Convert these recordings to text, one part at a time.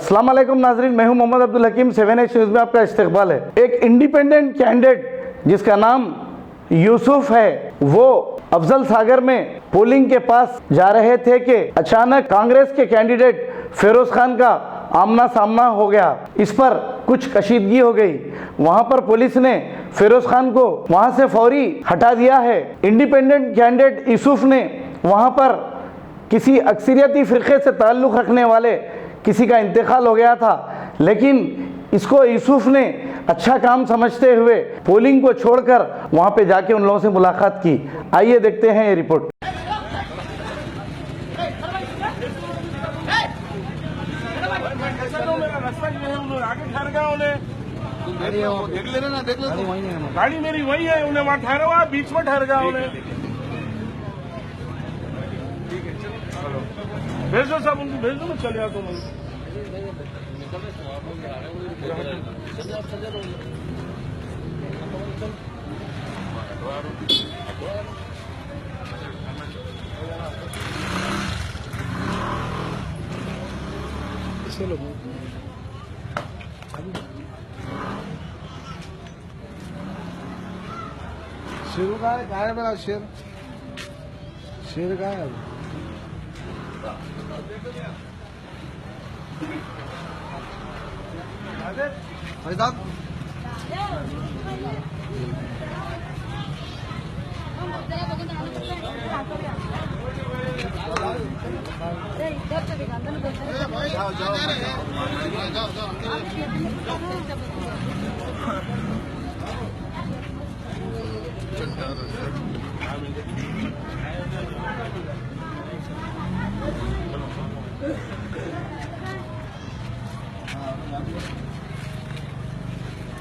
अस्सलाम वालेकुम नाजरीन, मैं हूं मोहम्मद अब्दुल हकीम। 7H न्यूज़ में आपका इस्तकबाल है। एक इंडिपेंडेंट कैंडिडेट जिसका नाम यूसुफ है, वो अफजल सागर में पोलिंग के पास जा रहे थे कि अचानक कांग्रेस के कैंडिडेट फिरोज खान का आमना सामना हो गया। इस पर कुछ कशीदगी हो गई। वहां पर पुलिस ने फिरोज खान को वहां से फौरी हटा दिया है। इंडिपेंडेंट कैंडिडेट यूसुफ ने वहां पर किसी अक्सरियती फ़िरक़े से ताल्लुक़ रखने वाले किसी का इंतकाल हो गया था, लेकिन इसको यूसुफ ने अच्छा काम समझते हुए पोलिंग को छोड़कर वहां पे जाके उन लोगों से मुलाकात की। आइए देखते हैं ये रिपोर्ट। गाड़ी मेरी वही है, उन्हें वहाँ ठहरा हुआ, बीच में ठहर गया उन्हें। भेज दो साहब, उनको भेज दो, मैं चले आता हूँ। शेर का है मेरा शेर का है। भाई साहब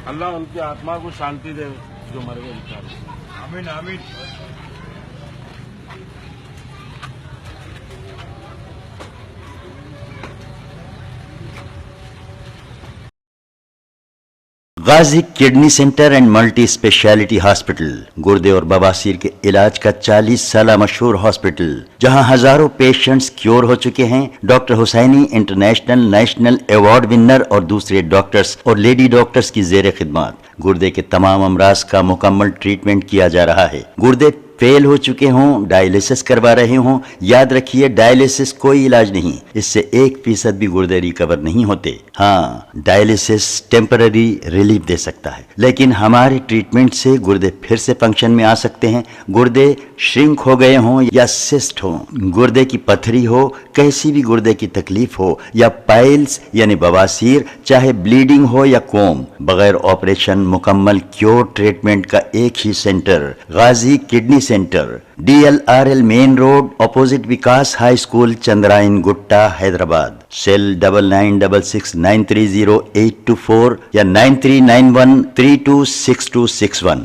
अल्लाह उनकी आत्मा को शांति दे जो मर गए बेचारे। आमीन आमीन। Ghazi kidney centre and multi speciality hospital गुर्दे और बवासीर के इलाज का 40 साल मशहूर हॉस्पिटल, जहां हजारों पेशेंट्स क्योर हो चुके हैं। Doctor Husaini international national award winner और दूसरे डॉक्टर्स और लेडी डॉक्टर्स की जेर खिदमत गुर्दे के तमाम अमराज का मुकम्मल ट्रीटमेंट किया जा रहा है। गुर्दे फेल हो चुके हों, डायलिसिस करवा रहे हों, याद रखिए डायलिसिस कोई इलाज नहीं, इससे 1% भी गुर्दे रिकवर नहीं होते। हाँ, डायलिसिस टेम्पररी रिलीफ दे सकता है, लेकिन हमारे ट्रीटमेंट से गुर्दे फिर से फंक्शन में आ सकते हैं। गुर्दे श्रिंक हो गए हों या सिस्ट हो, गुर्दे की पथरी हो, कैसी भी गुर्दे की तकलीफ हो या पाइल्स यानी बवासीर, चाहे ब्लीडिंग हो या कोम, बगैर ऑपरेशन मुकम्मल क्योर ट्रीटमेंट का एक ही centre, Ghazi kidney centre, DLRL main road, opposite Vikas high school, Chandrayangutta, Hyderabad. Cell 9966930824 या 9391326261।